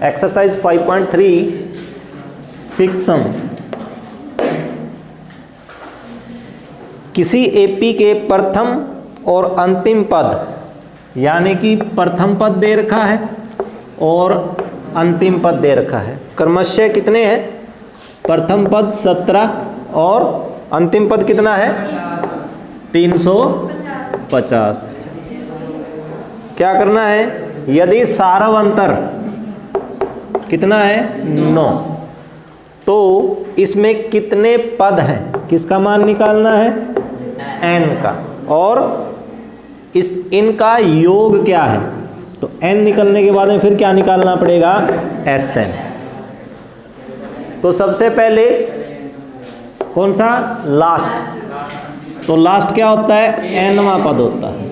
Exercise 5.3 six सम। किसी AP के प्रथम और अंतिम पद, यानी कि प्रथम पद दे रखा है और अंतिम पद दे रखा है, क्रमशः कितने हैं? प्रथम पद 17 और अंतिम पद कितना है? 350। क्या करना है? यदि सारवंतर कितना है? 9, तो इसमें कितने पद हैं? किसका मान निकालना है? n का। और इनका योग क्या है? तो n निकलने के बाद में फिर क्या निकालना पड़ेगा? Sn। तो सबसे पहले कौन सा? लास्ट। तो लास्ट क्या होता है? nवां पद होता है।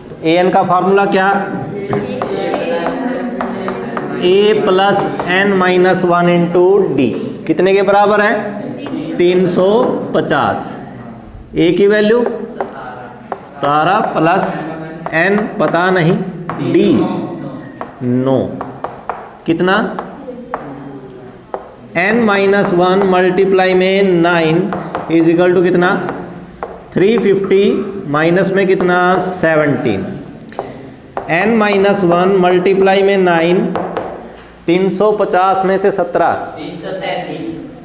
तो an का फार्मूला क्या? a plus n minus 1 into D. कितने के बराबर है? 350। a की वैल्यू 17 प्लस n पता नहीं, d 9। कितना? n माइनस 1 मल्टीप्लाई में 9 इज इक्वल टू कितना? 350 माइनस में कितना? 17। n माइनस 1 मल्टीप्लाई में 9, 350 में से 17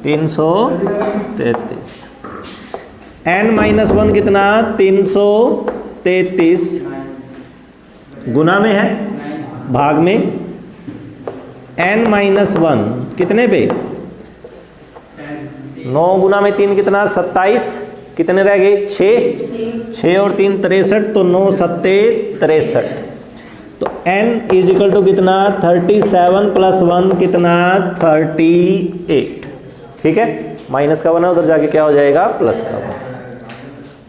333। n माइनस 1 कितना? 333 गुना में है, भाग में n माइनस 1 कितने पे? 9 गुना में 3 कितना? 27। कितने रह गए? 6 और 3 63, तो 9 7 63। तो n इज इक्वल टू कितना? 37 प्लस 1 कितना? 38। ठीक है, माइनस का बना, उधर जाके क्या हो जाएगा? प्लस का बना।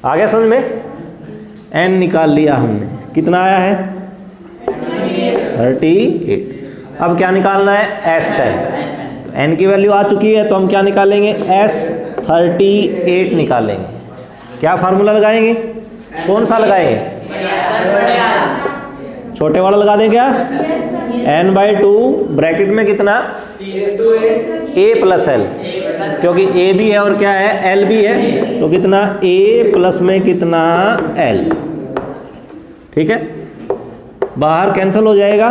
आ गया समझ में? n निकाल लिया हमने, कितना आया है? 38। अब क्या निकालना है? Sn। तो n की वैल्यू आ चुकी है, तो हम क्या निकालेंगे? S38 निकालेंगे। क्या फार्मूला लगाएंगे? कौन सा लगाएंगे? छोटे वाला लगा दें क्या? n/2 ब्रैकेट में कितना? a प्लस l, क्योंकि a भी है और क्या है? l भी है, तो कितना? a प्लस में कितना? l। ठीक है, बाहर कैंसिल हो जाएगा।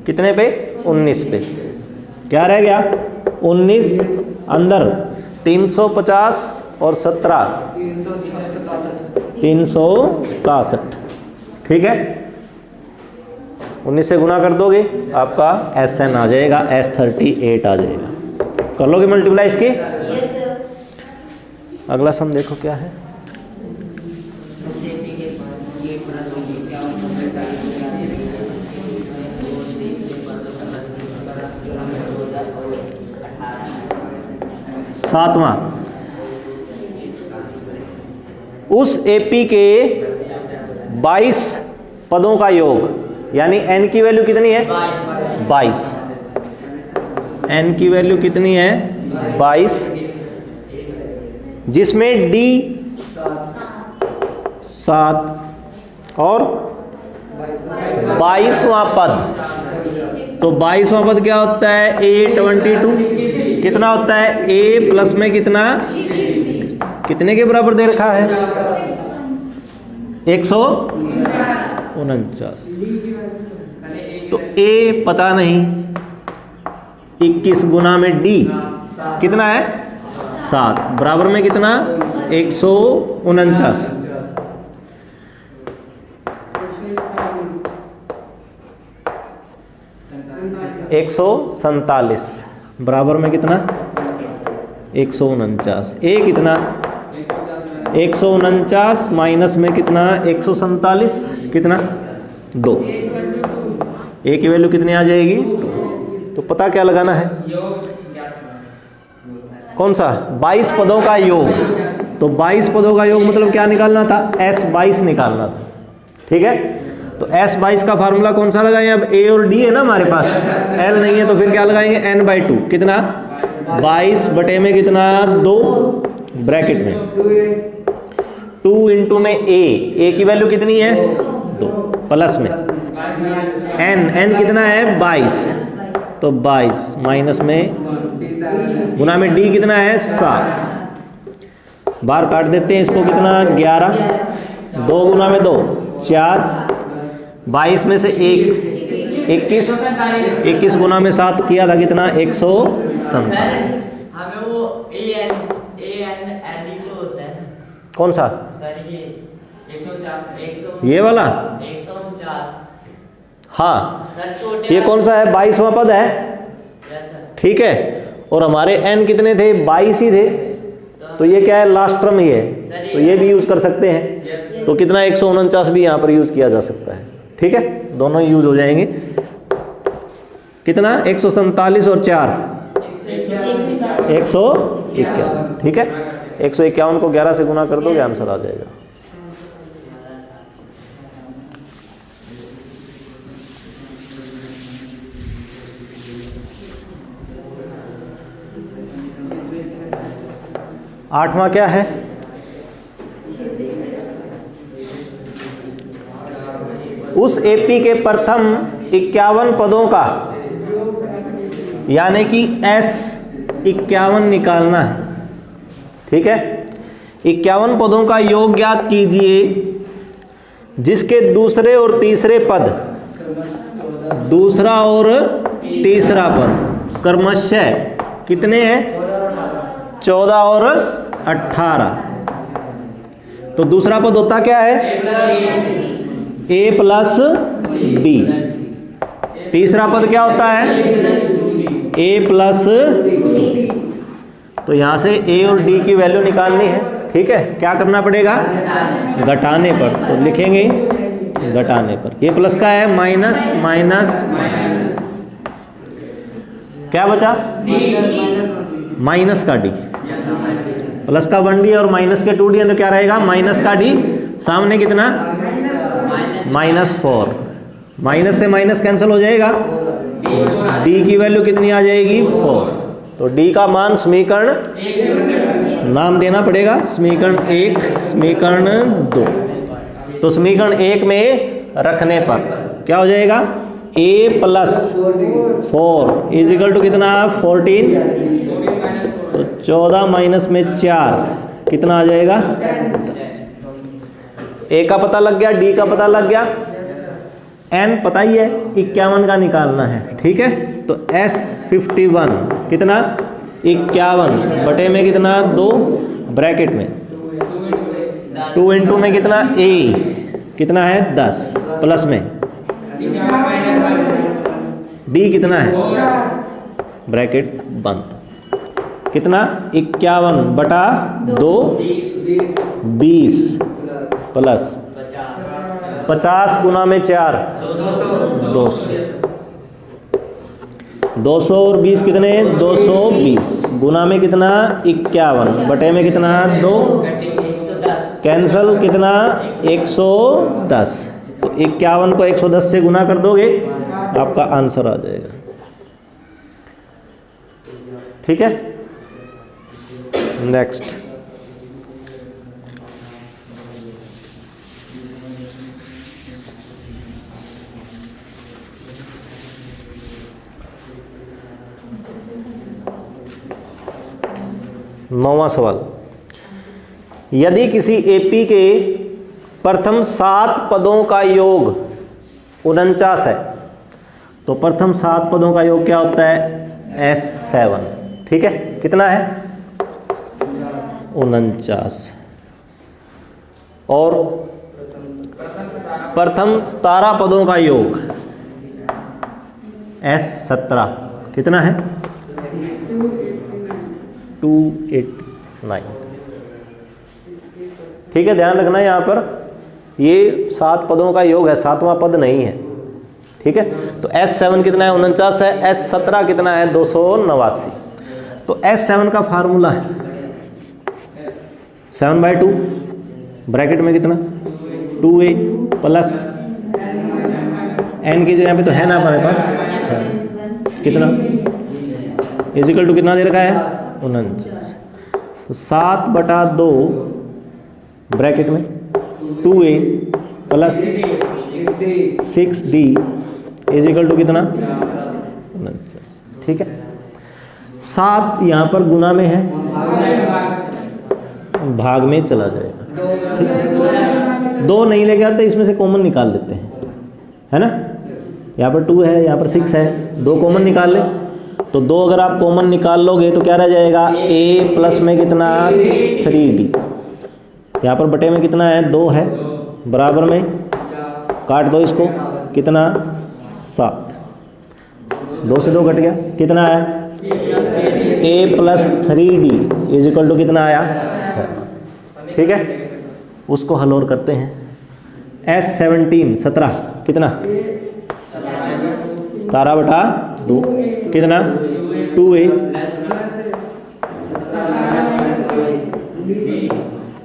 कितने पे? 19 पे। क्या रह गया? 19 अंदर 350 और 17 367। ठीक है, 19 से गुना कर दोगे, आपका Sn आ जाएगा, S38 आ जाएगा। कर लोगे मल्टीप्लाई इसकी? अगला सम देखो क्या है। सातवां, उस एपी के 22 पदों का योग, यानी n की वैल्यू कितनी है? 22। n की वैल्यू कितनी है? 22, जिसमें d 7 और 22वां पद। तो 22वां पद क्या होता है? A22। कितना होता है? a प्लस में कितना? कितने के बराबर दे रखा है? 149। तो a पता नहीं, 21 गुना में d कितना है? 7 बराबर में कितना? 149। एक 147 बराबर में कितना? 149। a कितना? 149 माइनस में कितना? 147 कितना? 2। a की वैल्यू कितनी आ जाएगी? 2। तो पता क्या लगाना है? कौन सा? 22 पदों का योग। तो 22 पदों का योग मतलब क्या निकालना था? S22 निकालना था। ठीक है, तो S22 का फार्मूला कौन सा लगाएं? अब a और d है ना हमारे पास, l नहीं है, तो फिर क्या लगाएंगे? n/2 कितना? 22 बटे में कितना? 2 ब्रैकेट में 2 इंटू में a की वैल्यू कितनी है? 2 प्लस में n कितना है? 22 तो 22 माइनस में गुना में डी कितना है 7, बाहर काट देते हैं इसको, कितना 11, 2 गुना में 2 4, 22 में से 1 21, 21 गुना में 7 किया था कितना 147। हमें वो एन तो होता है ना, कौन सा सर ये 149 ये वाला? 149 हाँ, सर छोटे ये कौन सा है 22वां पद है, ठीक है। और हमारे n कितने थे 22 ही थे, तो ये क्या है लास्ट टर्म ही है, तो ये भी यूज कर सकते हैं। तो कितना 149 भी यहाँ पर यूज किया जा सकता है, ठीक है, दोनों यूज हो जाएंगे। कितना 147 और 4 151, ठीक है। 151 को 11 से गुना कर दोगे आंसर आ जाएगा। आठवां क्या है, उस एपी के प्रथम 51 पदों का यानी कि S 51 निकालना है, ठीक है। 51 पदों का योग ज्ञात कीजिए जिसके दूसरे और तीसरे पद, दूसरा और तीसरा पद क्रमशः कितने हैं 14 और 18। तो दूसरा पद होता क्या है a प्लस d, तीसरा पद क्या होता है a प्लस d। तो यहां से a और d की वैल्यू निकालनी है, ठीक है। क्या करना पड़ेगा घटाने पर, तो लिखेंगे घटाने पर। a प्लस का है माइनस माइनस, क्या बचा माइनस का d, प्लस का 1d और माइनस के 2d है, तो क्या रहेगा माइनस का d, सामने कितना -4, माइनस से माइनस कैंसिल हो जाएगा, d की वैल्यू कितनी आ जाएगी 4। तो d का मान समीकरण नाम देना पड़ेगा, समीकरण 1 समीकरण 2। तो समीकरण 1 में रखने पर क्या हो जाएगा a plus 4 is equal to कितना 14, तो 14 माइनस में 4 कितना आ जाएगा, a का पता लग गया, d का पता लग गया, n पता ही है 51 का निकालना है, ठीक है। तो S 51 कितना 51 बटे में कितना 2 ब्रैकेट में 2 इंटू में कितना a कितना है 10 प्लस में d कितना है ब्रैकेट बंद, कितना 51 बटा 2 20 प्लस 50 गुना में 4 200 और 20 कितने 220 गुना में कितना 51 बटे में कितना 2 कैंसल कितना 110। तो 51 को 110 से गुना कर दोगे आपका आंसर आ जाएगा, ठीक है। नेक्स्ट नौवां सवाल, यदि किसी एपी के प्रथम 7 पदों का योग 49 है, तो प्रथम 7 पदों का योग क्या होता है S7, ठीक है। कितना है 49, और प्रथम 17 पदों का योग S17 कितना है 289, ठीक है। ध्यान रखना यहाँ पर ये 7 पदों का योग है, 7वां पद नहीं है, ठीक है। तो S7 कितना है 49 है, S17 कितना है 289। तो S7 का फार्मूला है 7/2 ब्रैकेट में कितना 2a प्लस n की जगह पे तो है ना हमारे पास कितना इज इक्वल टू कितना दे रखा है 49। तो 7/2 ब्रैकेट में 2a plus 6d is equal to कितना 49। ठीक है। 7 यहाँ पर गुना में है, भाग में चला जाएगा। 2 नहीं लेके आते, इसमें से कॉमन निकाल लेते हैं, है ना। यहाँ पर 2 है, यहाँ पर 6 है, 2 कॉमन निकाल ले। तो 2 अगर आप कॉमन निकाल लोगे तो क्या रह जाएगा, a प्लस में कितना 3d, यहाँ पर बटे में कितना है 2 है, बराबर में काट दो इसको, कितना 7, 2 से 2 कट गया, कितना है a plus 3d is equal to कितना आया 7। ठीक है, उसको हल और करते हैं। S17 कितना 17/2 कितना 2a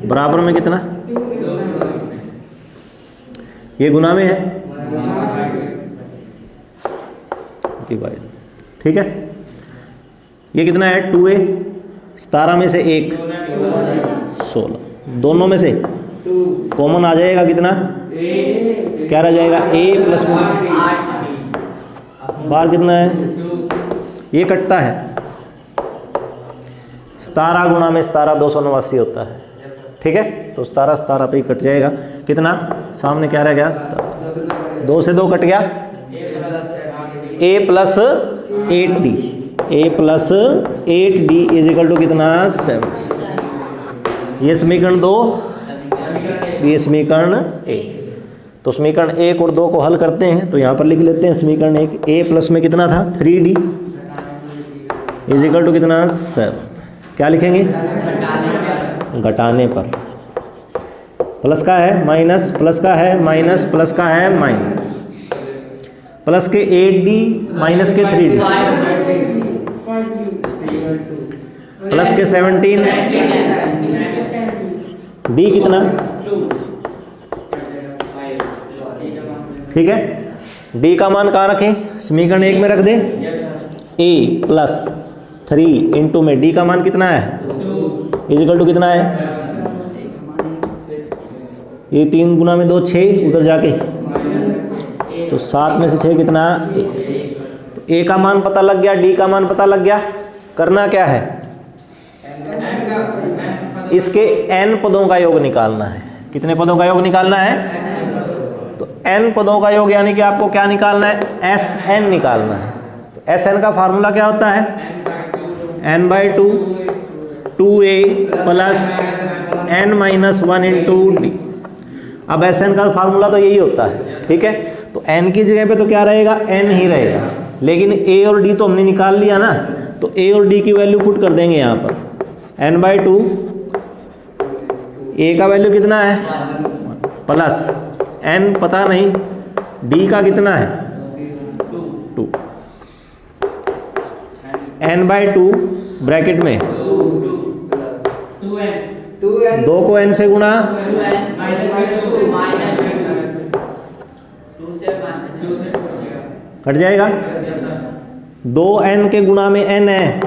बराबर में कितना, ये गुना में है, डिवाइड। ठीक है, ये कितना है 2a, 17 में से 1 16, दोनों में से कॉमन आ जाएगा कितना, क्या रह जाएगा a प्लस में बाहर कितना है, ये कटता है 17 गुना में 17 289 होता है। ठीक है, तो 17 पे ही कट जाएगा, कितना सामने क्या रह गया 2 से 2 कट गया, a plus 8d, a plus 8d is equal to कितना 7। ये समीकरण 2, ये समीकरण 1। तो समीकरण 1 और 2 को हल करते हैं, तो यहाँ पर लिख लेते हैं समीकरण 1, a प्लस में कितना था 3d इज इक्वल टू कितना 7। क्या लिखेंगे, घटाने पर, प्लस का है माइनस, प्लस का है माइनस, प्लस का है माइनस, प्लस के 8d माइनस के 3d, प्लस के 17 d कितना, ठीक है। d का मान कहाँ रखें, समीकरण 1 में रख दे, a प्लस 3 इंटू में d का मान कितना है इजिकल टू कितना है, ये 3 गुना में 2 6, उधर जाके तो 7 में से 6 कितना, तो a का मान पता लग गया, d का मान पता लग गया। करना क्या है, इसके n पदों का योग निकालना है। कितने पदों का योग निकालना है, तो n पदों का योग यानी कि आपको क्या निकालना है, Sn निकालना है। तो Sn का फार्मूला क्या होता है, n/2 2a plus n-1 into d। अब Sn का फार्मूला तो यही होता है, ठीक है। तो n की जगह पे तो क्या रहेगा, n ही रहेगा, लेकिन a और d तो हमने निकाल लिया ना, तो a और d की वैल्यू पुट कर देंगे यहाँ पर, n/2 a का वैल्यू कितना है प्लस n पता नहीं, d का कितना है 2, n/2 ब्रैकेट में 2 को n से गुणा, कट जाएगा, 2n के गुणा में n है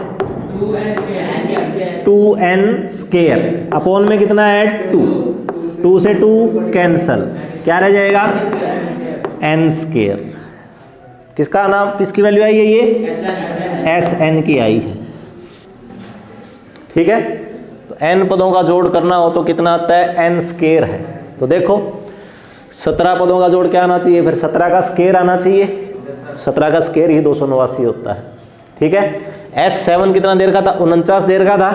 2n स्केयर, अपॉन में कितना है 2 से 2 कैंसल, क्या रह जाएगा n स्केयर। किसका नाम, किसकी वैल्यू आई है, ये Sn की आई है। ठीक है, तो n पदों का जोड़ करना हो तो कितना आता है, n स्केयर है। तो देखो 17 पदों का जोड़ क्या आना चाहिए, फिर 17 का स्केयर आना चाहिए, 17 का स्केयर ही 289 होता है। ठीक है, S7 कितना देर का था, 49 देर का था,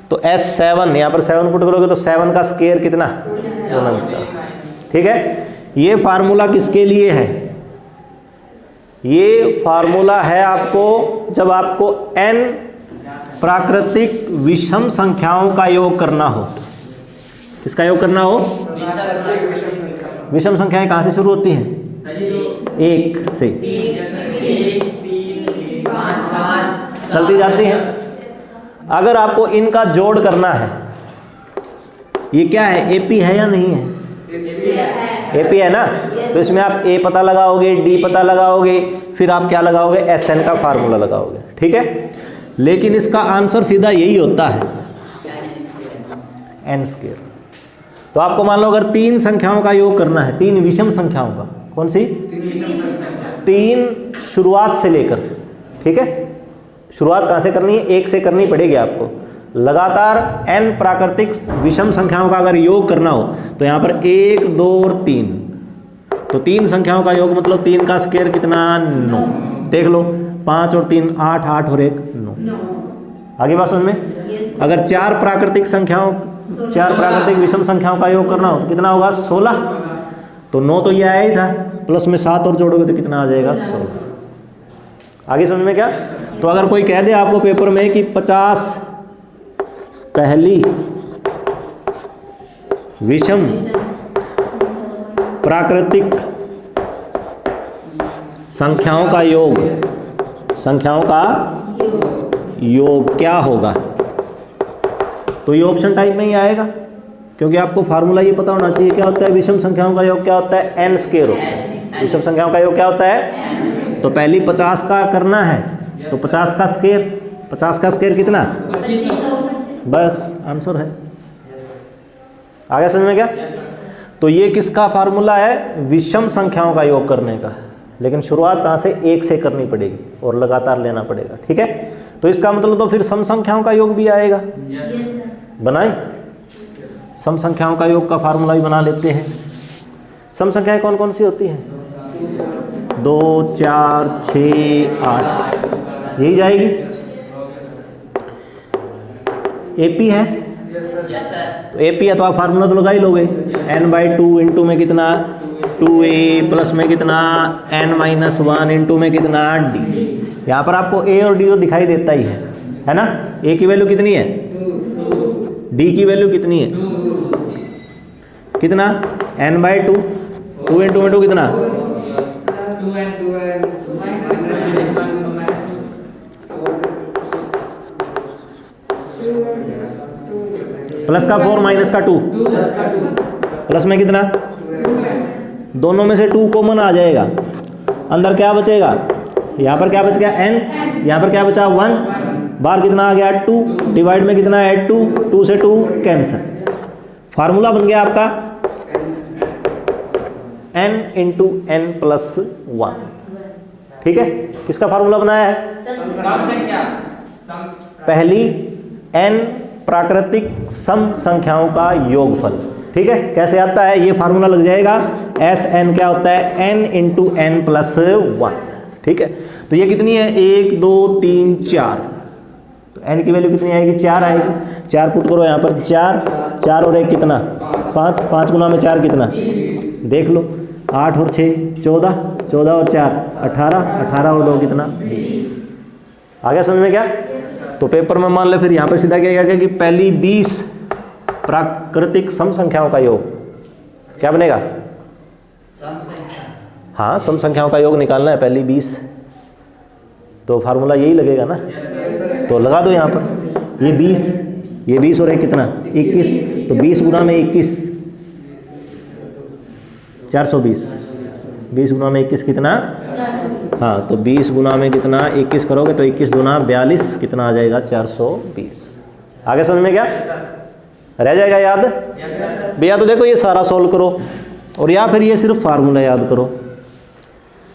तो S7 यहाँ पर 7 पुट करोगे तो 7 का स्केयर कितना 49। ठीक है, ये फार्मूला किसके लिए है, ये फार्मूला है आपको जब आपको n प्राकृतिक विषम संख्याओं का योग करना हो। किसका योग करना हो, विषम संख्याएं कहाँ से शुरू होती हैं, 1 से चलती जाती हैं। अगर आपको इनका जोड़ करना है, ये क्या है, एपी है या नहीं है, एपी है ना, तो इसमें आप a पता लगाओगे, d पता लगाओगे, फिर आप क्या लगाओगे, Sn का फार्मूला लगाओगे। ठीक है, लेकिन इसका आंसर सीधा यही होता है n स्क्वायर। तो आपको मान लो अगर 3 संख्याओं का योग करना है, 3 विषम संख्याओं का, कौन सी 3 शुरुआत से लेकर, ठीक है, शुरुआत कहाँ से करनी है? 1 से करनी पड़ेगी आपको। लगातार n प्राकृतिक विषम संख्याओं का अगर योग करना हो तो यहाँ पर 1, 2 और 3, तो 3 संख्याओं का योग मतलब 3 का स्क्वायर कितना? 9। देख लो 5 और 3 8, 8 और 1 9। आगे बात समझ में? अगर 4 प्राकृतिक संख्याओं 4 प्राकृतिक विषम संख्याओं का योग करना हो तो कितना होगा? 16। तो 9 तो ये आया ही था, प्लस में 7 और जोड़ोगे तो कितना आ जाएगा? 16। आगे समझ में क्या? तो अगर कोई कह दे आपको पेपर में कि 50 पहली विषम प्राकृतिक संख्याओं का योग क्या होगा, तो ये ऑप्शन टाइप में ही आएगा, क्योंकि आपको फार्मूला ये पता होना चाहिए क्या होता है विषम संख्याओं का योग क्या होता है? n स्क्वायर होता है। विषम संख्याओं का योग क्या होता है? तो पहली 50 का करना है तो 50 का स्क्वायर कितना? बस आंसर है। आगे समझ में क्या? तो ये किसका फार्मूला है? विषम संख्याओं का योग करने का, लेकिन शुरुआत कहाँ से? 1 से करनी पड़ेगी और लगातार लेना पड़ेगा। ठीक है, तो इसका मतलब तो फिर सम संख्याओं का योग भी आएगा। बनाए सम संख्याओं का योग का फार्मूला भी बना लेते हैं। सम संख्याएं कौन कौन सी होती हैं? 2, 4, 6, 8, यही जाएगी। एपी है तो एपी है तो आप फार्मूला तो लगा ही लोगे। n/2 इंटू में कितना? 2a प्लस में कितना? n-1 इंटू में कितना? d। यहाँ पर आपको a और d तो दिखाई देता ही है ना? a की वैल्यू कितनी है? d की वैल्यू कितनी है? कितना? n/2, 2 इंटू में 2 कितना? प्लस का 4 माइनस का 2, प्लस में कितना? दोनों में से 2 कॉमन आ जाएगा, अंदर क्या बचेगा? यहाँ पर क्या बच गया? n, यहाँ पर क्या बचा? 1, बाहर कितना आ गया? 2, डिवाइड में कितना है? 2, 2 से 2 कैंसिल। फार्मूला बन गया आपका n इंटू n प्लस 1। ठीक है, किसका फार्मूला बनाया है? पहली n प्राकृतिक सम संख्याओं का योगफल। ठीक है, कैसे आता है? ये फार्मूला लग जाएगा Sn क्या होता है? n into n plus 1। ठीक है, तो ये कितनी है? 1, 2, 3, 4, तो n की वैल्यू कितनी आएगी? 4 आएगी। 4 पुट करो यहाँ पर, 4 और 1 कितना? 5, 5 गुना में 4 कितना? देख लो, 8 और 6 14, 14 और 4 18, 18 और 2 कितना? 20। आगे समझ में क्या? तो पेपर में मान ले फिर यहाँ पर सीधा क्या गया कि पहली 20 प्राकृतिक सम संख्याओं का योग क्या बनेगा? हाँ, सम संख्याओं का योग निकालना है पहली 20, तो फार्मूला यही लगेगा ना। तो लगा दो यहाँ पर, ये 20 और 1 कितना? 21, तो 20 गुना में 21 420, 20 गुना में 21 कितना? हाँ, तो 20 गुना में कितना? 21 करोगे तो 21 गुना 42 कितना आ जाएगा? 420। आगे समझ में क्या रह जाएगा याद? भैया तो देखो ये सारा सोल्व करो, और या फिर ये सिर्फ फार्मूला याद करो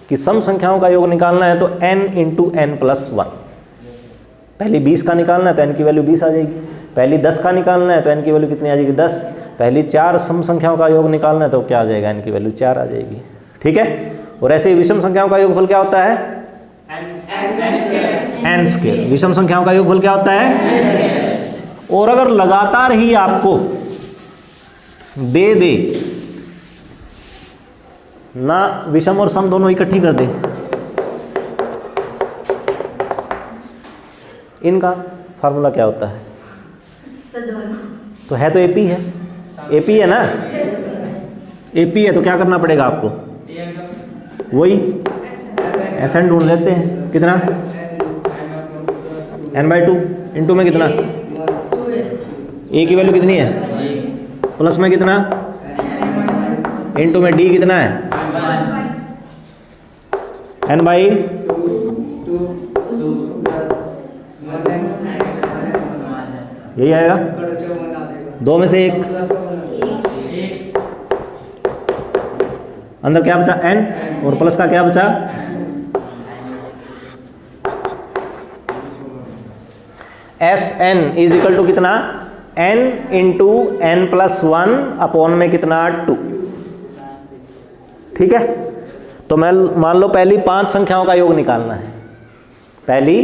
कि सम संख्याओं का योग निकालना है तो n इंटू n प्लस 1। पहली 20 का निकालना है तो n की वैल्यू 20 आ जाएगी। पहली 10 का निकालना है तो n की वैल्यू कितनी आ जाएगी? 10। पहली 4 सम संख्याओं का योग निकालना है तो क्या आ जाएगा? n की वैल्यू 4 आ जाएगी। ठीक है, और ऐसे ही विषम संख्याओं का योगफल क्या होता है? n square. विषम संख्याओं का योगफल क्या होता है? और अगर लगातार ही आपको दे ना, विषम और सम दोनों इकट्ठी कर दे, इनका फार्मूला क्या होता है? तो है तो एपी है, एपी है ना? एपी है तो क्या करना पड़ेगा आपको? वही Sn ढूंढ लेते हैं। कितना? n/2 इंटू में कितना? a की वैल्यू कितनी है? प्लस में कितना? इंटू में d कितना है? n/2 यही आएगा। 2 में से 1, अंदर क्या बचा? n, और प्लस का क्या बचा? S N is equal to कितना, n into N plus 1 upon में कितना 2। ठीक है, तो मैं मान लो पहली 5 संख्याओं का योग निकालना है, पहली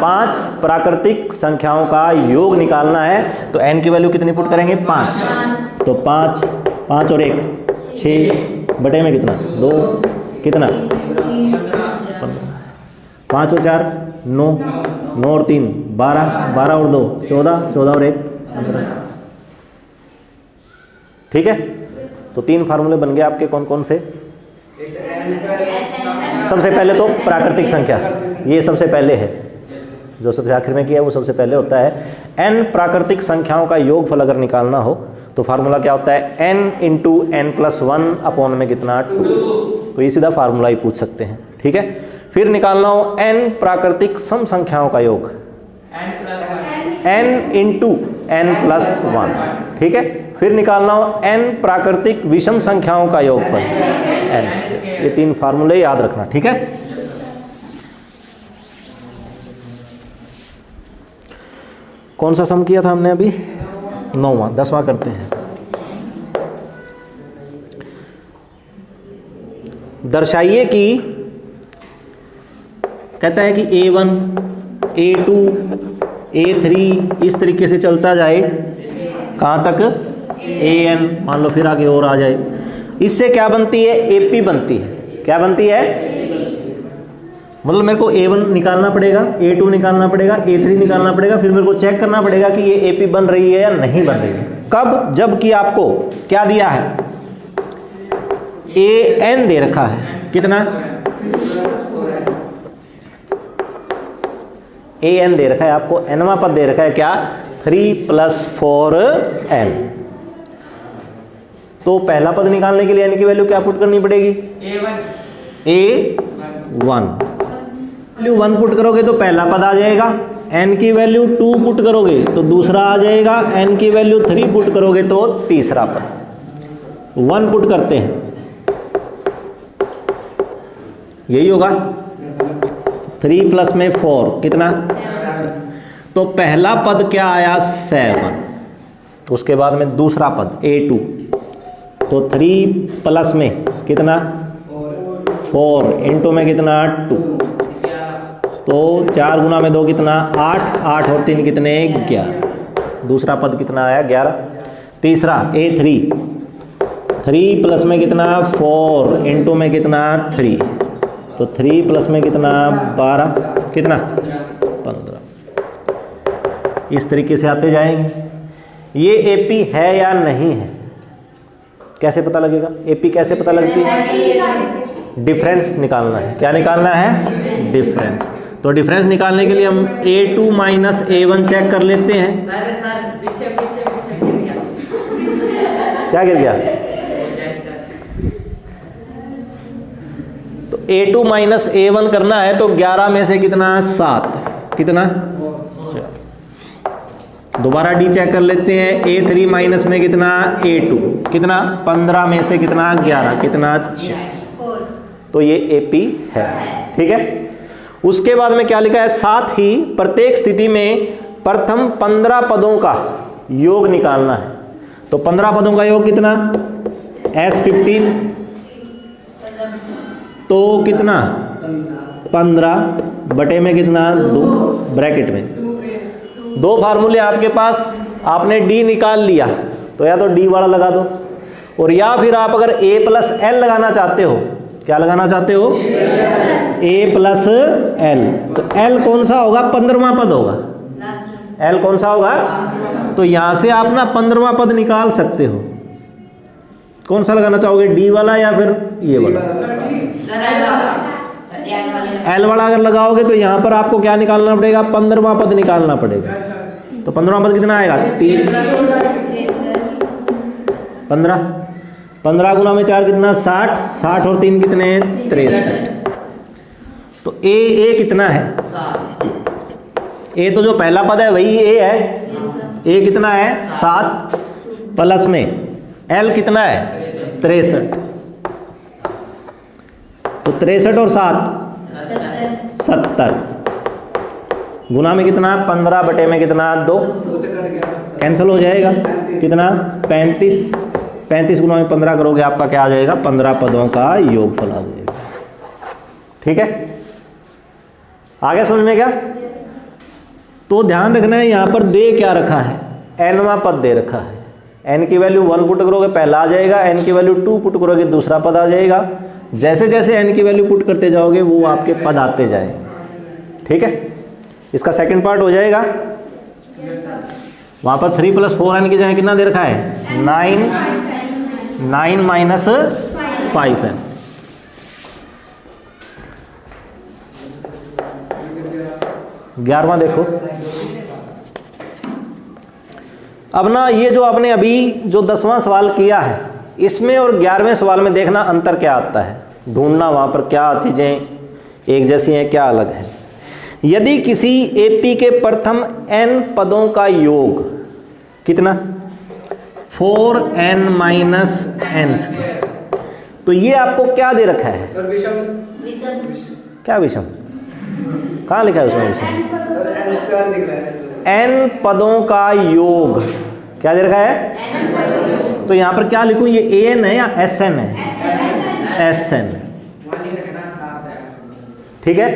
5 प्राकृतिक संख्याओं का योग निकालना है, तो n की वैल्यू कितनी पुट करेंगे 5, तो 5 5 और 1 6 बटे में कितना 2 कितना 5 और 4 9 9 और 3 12 12 और 2 14 14 और 1 15। ठीक है, तो 3 फार्मूले बन गए आपके, कौन कौन से। सबसे पहले तो प्राकृतिक संख्या, ये सबसे पहले है, जो सबसे आखिर में किया है वो सबसे पहले होता है। n प्राकृतिक संख्याओं का योगफल अगर निकालना हो तो फार्मूला क्या होता है, n into N plus 1 upon में कितना 2। तो ये सीधा फार्मूला ही पूछ सकते हैं। ठीक है, फिर निकालना हो n प्राकृतिक सम संख्याओं का योग, n इंटू एन प्लस 1। ठीक है, फिर निकालना हो n प्राकृतिक विषम संख्याओं का योगफल n। ये 3 फार्मूले याद रखना। ठीक है, कौन सा सम किया था हमने अभी, 9वां, 10वां करते हैं। दर्शाइए कि, कहता है कि a1 a2 a3 इस तरीके से चलता जाए, कहाँ तक an, मान लो फिर आगे और आ जाए। इससे क्या बनती है, AP बनती है। क्या बनती है, मतलब मेरे को A1 निकालना पड़ेगा, A2 निकालना पड़ेगा, A3 निकालना पड़ेगा, फिर मेरे को चेक करना पड़ेगा कि ये AP बन रही है या नहीं बन रही है। कब, जब कि आपको क्या दिया है, AN दे रखा है, कितना AN दे रखा है आपको, nवां पद दे रखा है क्या, 3 + 4n। तो पहला पद निकालने के लिए n की वैल्यू क्या पुट करनी पड़ेगी, A1 वैल्यू 1 पुट करोगे तो पहला पद आ जाएगा, n की वैल्यू 2 पुट करोगे तो दूसरा आ जाएगा, n की वैल्यू 3 पुट करोगे तो तीसरा पद। 1 पुट करते हैं, यही होगा, 3 प्लस में 4 कितना, तो पहला पद क्या आया 7, उसके बाद में दूसरा पद A2, तो 3 प्लस में कितना 4 इंटू में कितना 2, तो 4 गुना में 2 कितना 8, 8 और 3 कितने 11, दूसरा पद कितना आया 11। तीसरा A3, 3 प्लस में कितना 4 इंटू में कितना 3, तो 3 प्लस में कितना 12 कितना 15। इस तरीके से आते जाएंगे। ये AP है या नहीं है, कैसे पता लगेगा, AP कैसे पता लगती है, डिफरेंस निकालना है। क्या निकालना है, डिफरेंस। तो डिफरेंस निकालने के लिए हम A2 माइनस A1 चेक कर लेते हैं। क्या गिर गया, तो A2 माइनस A1 करना है, तो 11 में से कितना 7 कितना 4। दोबारा D चेक कर लेते हैं, A3 माइनस में कितना A2 कितना 15 में से कितना 11 कितना 4, तो ये AP है। ठीक है, उसके बाद में क्या लिखा है, साथ ही प्रत्येक स्थिति में प्रथम 15 पदों का योग निकालना है। तो 15 पदों का योग कितना, S15, तो कितना 15 बटे में कितना 2 ब्रैकेट में। 2 फार्मूले आपके पास, आपने D निकाल लिया तो या तो D वाला लगा दो, और या फिर आप अगर A प्लस L लगाना चाहते हो, क्या लगाना चाहते हो, A प्लस L, तो L कौन सा होगा, 15वां पद होगा, L कौन सा होगा, तो यहां से आप ना 15वां पद निकाल सकते हो। कौन सा लगाना चाहोगे, D वाला या फिर ये वाला, L वाला अगर लगाओगे तो यहां पर आपको क्या निकालना पड़ेगा, 15वां पद निकालना पड़ेगा। तो 15वां पद कितना आएगा 3, 15 गुना में 4 कितना 60, 60 और 3 कितने 63। तो A कितना है, A तो जो पहला पद है वही A है, A कितना है 7 प्लस में L कितना है 63, तो 63 और 7 70, गुना में कितना 15 बटे में कितना 2, कैंसिल हो जाएगा कितना 35, 35 गुना में 15 करोगे आपका क्या आ जाएगा 15 पदों का योगफल आ जाएगा। ठीक है, आगे समझ में क्या? तो ध्यान रखना है यहाँ पर दे क्या रखा है, एनवां पद दे रखा है। एन की वैल्यू 1 पुट करोगे पहला आ जाएगा, एन की वैल्यू 2 पुट करोगे दूसरा पद आ जाएगा। जैसे जैसे एन की वैल्यू पुट करते जाओगे वो आपके पद आते जाएंगे। ठीक है, इसका सेकंड पार्ट हो जाएगा। वहां पर 3 + 4n की जगह कितना दे रखा है 9, 9 - 5n। ग्यारहवां देखो, अब ना ये जो आपने अभी जो 10वां सवाल किया है इसमें और 11वें सवाल में देखना अंतर क्या आता है, ढूंढना वहां पर क्या चीजें एक जैसी हैं क्या अलग है। यदि किसी एपी के प्रथम n पदों का योग कितना 4n - n², तो ये आपको क्या दे रखा है क्या विषम, कहाँ लिखा है उसमें विषम, n पदों का योग क्या दे रखा है। तो यहां पर क्या लिखूं, ये an है या sn है, sn। ठीक है,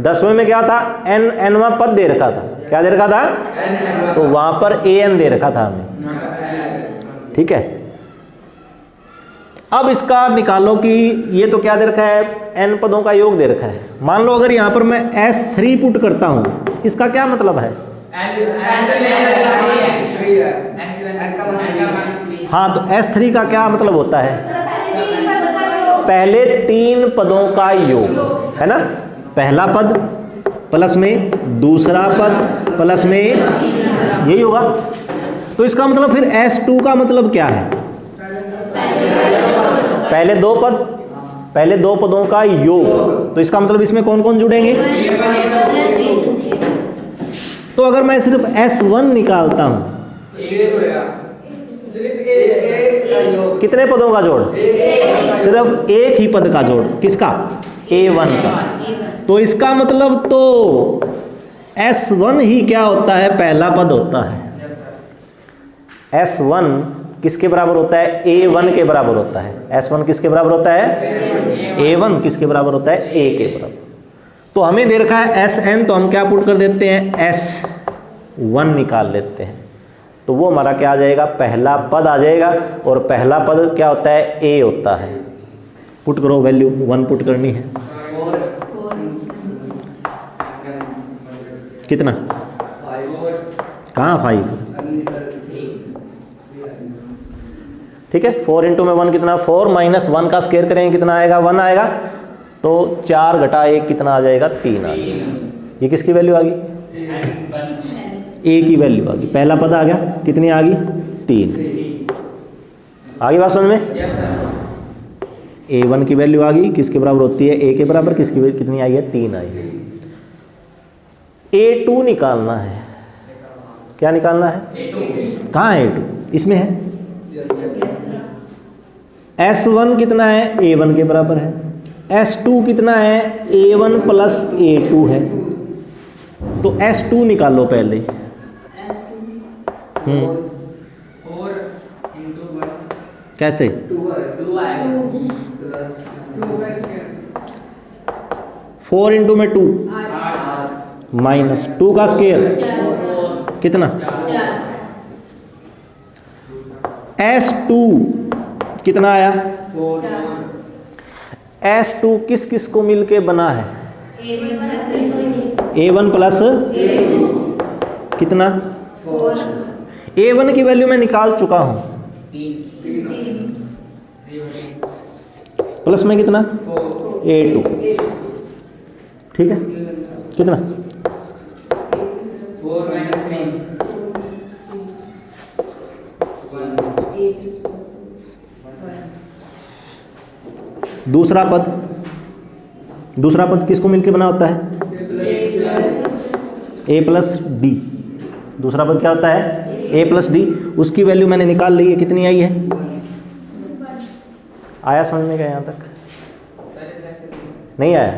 10वें में क्या था nवां पद दे रखा था, क्या दे रखा था, तो वहां पर an दे रखा था हमें। ठीक है, अब इसका निकालो कि ये तो क्या दे रखा है n पदों का योग दे रखा है। मान लो अगर यहां पर मैं s3 पुट करता हूं, इसका क्या मतलब है, हाँ तो s3 का क्या मतलब होता है, पहले 3 पदों का योग है ना, पहला पद प्लस में दूसरा पद प्लस में, यही होगा। तो इसका मतलब फिर s2 का मतलब क्या है, पहले 2 पद, पहले 2 पदों का योग। तो इसका मतलब इसमें कौन कौन जुड़ेंगे, तो अगर मैं सिर्फ s1 निकालता हूं, कितने पदों का जोड़, सिर्फ एक ही पद का जोड़, किसका a1 का। तो इसका मतलब तो s1 ही क्या होता है, पहला पद होता है। s1 किसके बराबर होता है, a1 के बराबर होता है। s1 किसके बराबर होता है, a1 किसके बराबर होता है, a के बराबर। तो हमें दे रखा है sn, तो हम क्या पुट कर देते हैं s1 निकाल लेते हैं, तो वो हमारा क्या आ जाएगा, पहला पद आ जाएगा। और पहला पद क्या होता है, a होता है। पुट करो, वैल्यू 1 पुट करनी है, कितना, कहाँ 5, ठीक है। 4 × में 1 कितना, 4 - 1 का स्क्वायर करेंगे कितना आएगा, 1 आएगा। तो 4 घटा 1 कितना आ जाएगा, 3 आ जाएगा। ये किसकी वैल्यू आ गई, a की वैल्यू आ गई। पहला पद आ गया, कितनी आ गई, 3। आ गई बात समझ में, a1 की वैल्यू आ गई, किसके बराबर होती है, a के बराबर, किसकी वैल्यू कितनी आई है, 3 आई है। a2 निकालना है, क्या निकालना है, कहाँ है a2, इसमें है। s1 कितना है, a1 के बराबर है। s2 कितना है, a1 + a2 है। तो s2 निकालो पहले, 4 × 1 कैसे, 4 × में 2 -2 का स्क्वायर कितना, s2 कितना आया, s2 किस किस को मिलके बना है, a1 + कितना, a1 की वैल्यू मैं निकाल चुका हूं, प्लस में कितना, a2, ठीक है, कितना, 4 - 3 दूसरा पद किसको मिलके बना होता है, a + d। दूसरा पद क्या होता है, a + d। उसकी वैल्यू मैंने निकाल ली है, कितनी आई है, आया समझ में क्या यहाँ तक, नहीं आया,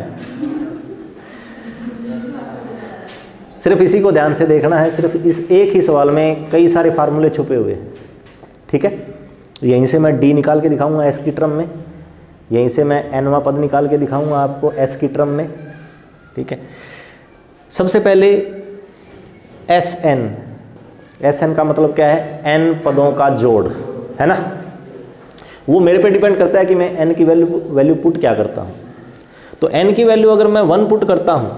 सिर्फ इसी को ध्यान से देखना है, सिर्फ इस एक ही सवाल में कई सारे फार्मूले छुपे हुए हैं, ठीक है। यहीं से मैं डी निकाल के दिखाऊंगा एस की टर्म में, यहीं से मैं एनवा पद निकाल के दिखाऊंगा आपको एस की टर्म में, ठीक है। सबसे पहले एस एन का मतलब क्या है, एन पदों का जोड़, है ना। वो मेरे पे डिपेंड करता है कि मैं एन की वैल्यू पुट क्या करता हूँ। तो एन की वैल्यू अगर मैं 1 पुट करता हूँ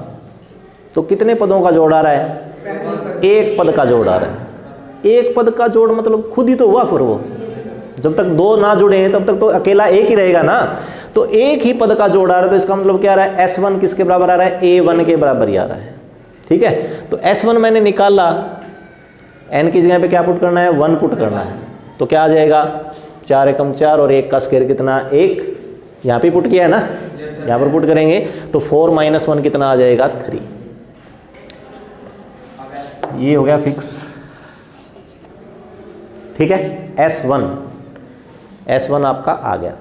तो कितने पदों का जोड़ आ रहा है, एक पद का जोड़ आ रहा है। एक पद का जोड़ मतलब खुद ही तो हुआ, फिर वो जब तक दो ना जुड़े हैं तब तक तो अकेला एक ही रहेगा ना। तो एक ही पद का जोड़ आ रहा है, तो इसका मतलब क्या आ रहा है, S1 किसके बराबर आ रहा है, A1 के बराबर ही आ रहा है, ठीक है। तो S1 मैंने निकाला, n की जगह पे क्या पुट करना है, 1 पुट करना है। तो क्या आ जाएगा, 4 एकम 4 और 1 का स्क्वायर कितना, 1। यहाँ पे पुट किया है ना, यहाँ पर पुट करेंगे तो 4 - 1 कितना आ जाएगा, 3। ये हो गया फिक्स, ठीक है। S1 आपका आ गया।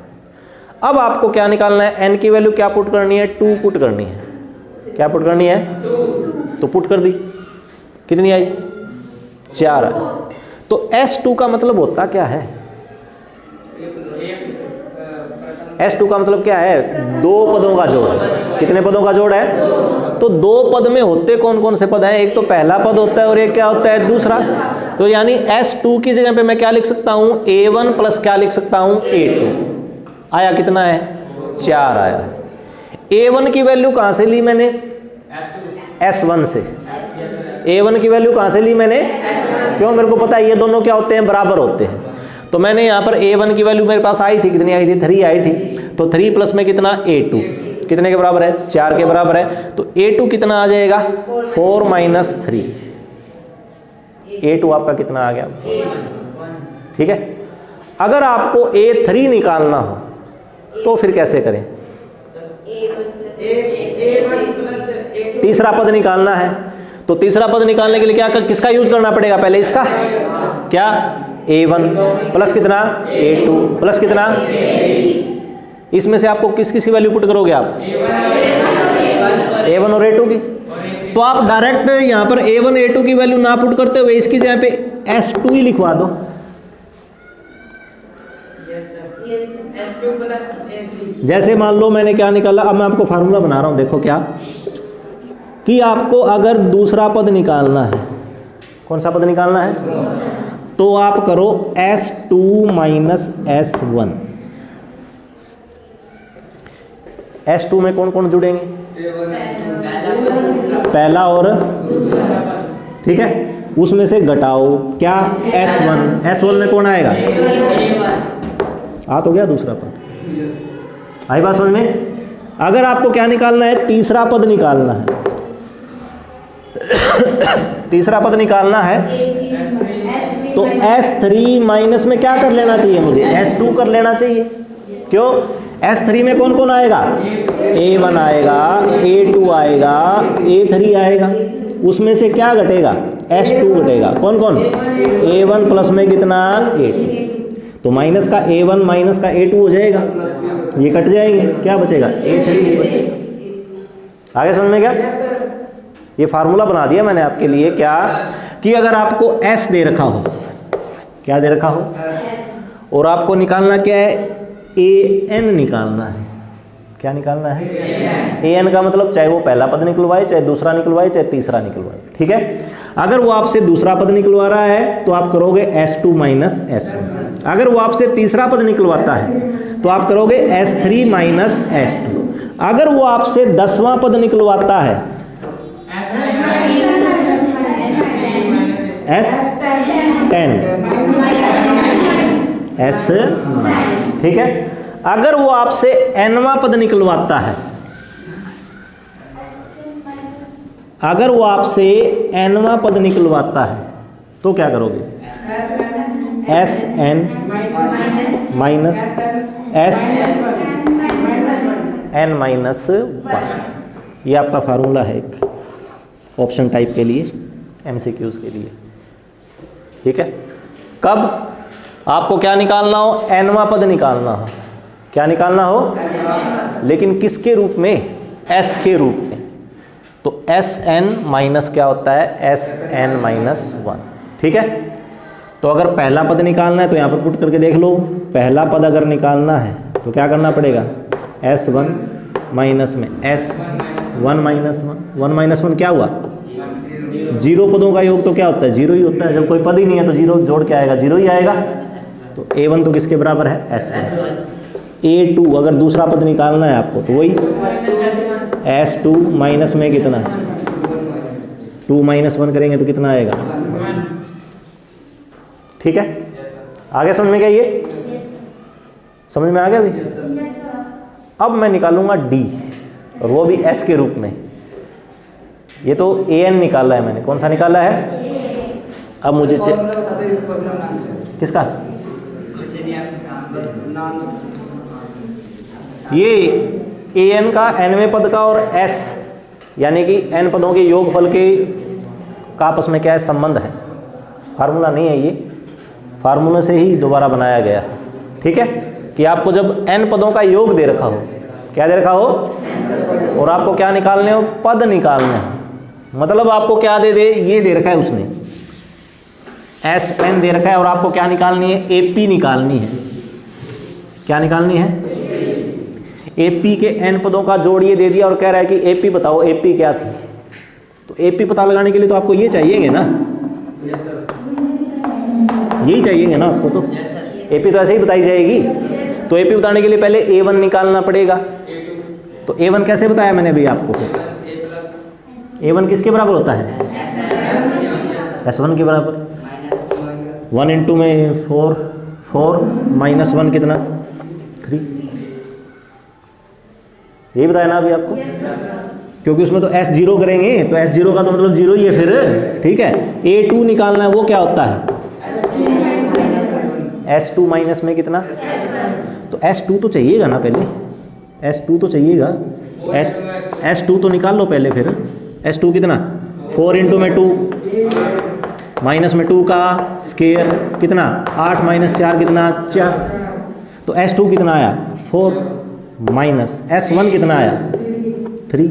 अब आपको क्या निकालना है, n की वैल्यू क्या पुट करनी है, 2 पुट करनी है। क्या पुट करनी है, 2। तो पुट कर दी, कितनी आई, 4 आई। तो S2 का मतलब होता क्या है, S2 का मतलब क्या है, 2 पदों का जोड़। कितने पदों का जोड़ है, तो 2 पद में होते कौन कौन से पद हैं, एक तो पहला पद होता है और एक क्या होता है, दूसरा। तो यानी S2 की जगह पे मैं क्या लिख सकता हूं, A1 प्लस क्या लिख सकता हूं, A2। आया कितना है, 4 आया है। A1 की वैल्यू कहां से ली मैंने, S1 से। A1 की वैल्यू कहां से ली मैंने, क्यों, मेरे को पता है ये दोनों क्या होते हैं, बराबर होते हैं। तो मैंने यहाँ पर A1 की वैल्यू मेरे पास आई थी, कितनी आई थी, 3 आई थी। तो 3 प्लस में कितना, A2 कितने के बराबर है, 4 के बराबर है। तो A2 कितना आ जाएगा, 4 - 3। A2 आपका कितना आ गया, ठीक है। अगर आपको A3 निकालना हो तो फिर कैसे करें, तीसरा पद निकालना है। तो तीसरा पद निकालने के लिए क्या किसका यूज करना पड़ेगा, पहले इसका, क्या, A1 प्लस कितना, A2 प्लस कितना, इसमें से आपको किस किस की वैल्यू पुट करोगे आप, A1 और A2 की। तो आप डायरेक्ट यहां पर A1 A2 की वैल्यू ना पुट करते हुए इसकी जगह पे S2 ही लिखवा दो। जैसे मान लो मैंने क्या निकाला, अब मैं आपको फार्मूला बना रहा हूं, देखो क्या, कि आपको अगर दूसरा पद निकालना है, कौन सा पद निकालना है, तो आप करो S2 - S1। S2 में कौन कौन जुड़ेंगे, पहला और, ठीक है, उसमें से घटाओ क्या, S1 में कौन आएगा, आ तो गया दूसरा पद। आई बात समझ में। अगर आपको क्या निकालना है, तीसरा पद निकालना है, तीसरा पद निकालना है, तो S3 माइनस में क्या कर लेना चाहिए मुझे, S2 कर लेना चाहिए। क्यों, S3 में कौन कौन आएगा, A1 आएगा, A2 आएगा, A3 आएगा, उसमें से क्या घटेगा, S2 घटेगा। कौन कौन, A1 प्लस में कितना, A2। तो माइनस का A1 माइनस का A2 हो जाएगा, ये कट जाएंगे, क्या बचेगा, A3 बचेगा। आगे समझ में क्या, ये फार्मूला बना दिया मैंने आपके लिए, क्या, कि अगर आपको S दे रखा हो, क्या दे रखा हो, और आपको निकालना क्या है, AN निकालना है। क्या निकालना है, AN का मतलब चाहे वो पहला पद निकलवाए, चाहे दूसरा निकलवाए, चाहे तीसरा निकलवाए, ठीक है। अगर वो आपसे दूसरा पद निकलवा रहा है तो आप करोगे S2 - S1। अगर वो आपसे तीसरा पद निकलवाता है तो आप करोगे S3 - S2। अगर वो आपसे 10वां पद निकलवाता है, S10 S9, ठीक है। अगर वो आपसे nवां पद निकलवाता है, अगर वो आपसे nवां पद निकलवाता है तो क्या करोगे, Sn माइनस Sn -1। ये आपका फार्मूला है एक ऑप्शन टाइप के लिए, MCQs के लिए, ठीक है। कब आपको क्या निकालना हो, nवां पद निकालना हो, क्या निकालना हो, लेकिन किसके रूप में, S के रूप में। तो एस एन माइनस क्या होता है, एस एन माइनस 1। ठीक है, तो अगर पहला पद निकालना है तो यहाँ पर पुट करके देख लो। पहला पद अगर निकालना है तो क्या करना पड़ेगा, S1 माइनस में S1 माइनस 1। 1 माइनस 1 क्या हुआ, जीरो पदों का योग तो क्या होता है, जीरो ही होता है। जब कोई पद ही नहीं है तो जीरो जोड़ के आएगा, जीरो ही आएगा। तो A1 तो किसके बराबर है, S1। A2 अगर दूसरा पद निकालना है आपको तो वही S2 माइनस में कितना, 2 माइनस 1 करेंगे तो कितना आएगा। ठीक है, आगे समझ में क्या, ये समझ में आ गया अभी। अब मैं निकालूंगा D, और वो भी S के रूप में। ये तो AN निकाला है मैंने, कौन सा निकाला है। अब मुझे किसका, ये AN का nवें पद का और S यानी कि n पदों के योगफल के का आपस में क्या है, संबंध है। फार्मूला नहीं है ये, फार्मूले से ही दोबारा बनाया गया है। ठीक है, कि आपको जब n पदों का योग दे रखा हो, क्या दे रखा हो, और आपको क्या निकालने हो, पद निकालने हो। मतलब आपको क्या दे दे, ये दे रखा है उसने, Sn दे रखा है, और आपको क्या निकालनी है, AP निकालनी है। क्या निकालनी है, AP के n पदों का जोड़ ये दे दिया और कह रहा है कि AP बताओ, AP क्या थी। तो AP पता लगाने के लिए तो आपको ये चाहिएंगे ना, यही चाहिएंगे ना आपको। तो AP तो ऐसे ही बताई जाएगी। तो AP बताने के लिए पहले A1 निकालना पड़ेगा। तो A1 कैसे बताया मैंने अभी आपको, A1 किसके बराबर होता है, S1 के बराबर। 1 इंटू में 4, 4 माइनस 1 कितना, 3। यही बताया ना अभी आपको, क्योंकि उसमें तो S0 करेंगे, तो S0 का तो मतलब 0 ही है फिर। ठीक है, A2 निकालना है, वो क्या होता है, S2 माइनस में कितना, तो S2 तो चाहिएगा ना पहले, S2 तो चाहिएगा। S2 तो निकाल लो पहले, फिर S2 कितना, 4 इंटू में 2 माइनस में 2 का स्केयर कितना, 8 माइनस 4 कितना, 4। तो S2 कितना आया, 4 माइनस S1 कितना आया, 3।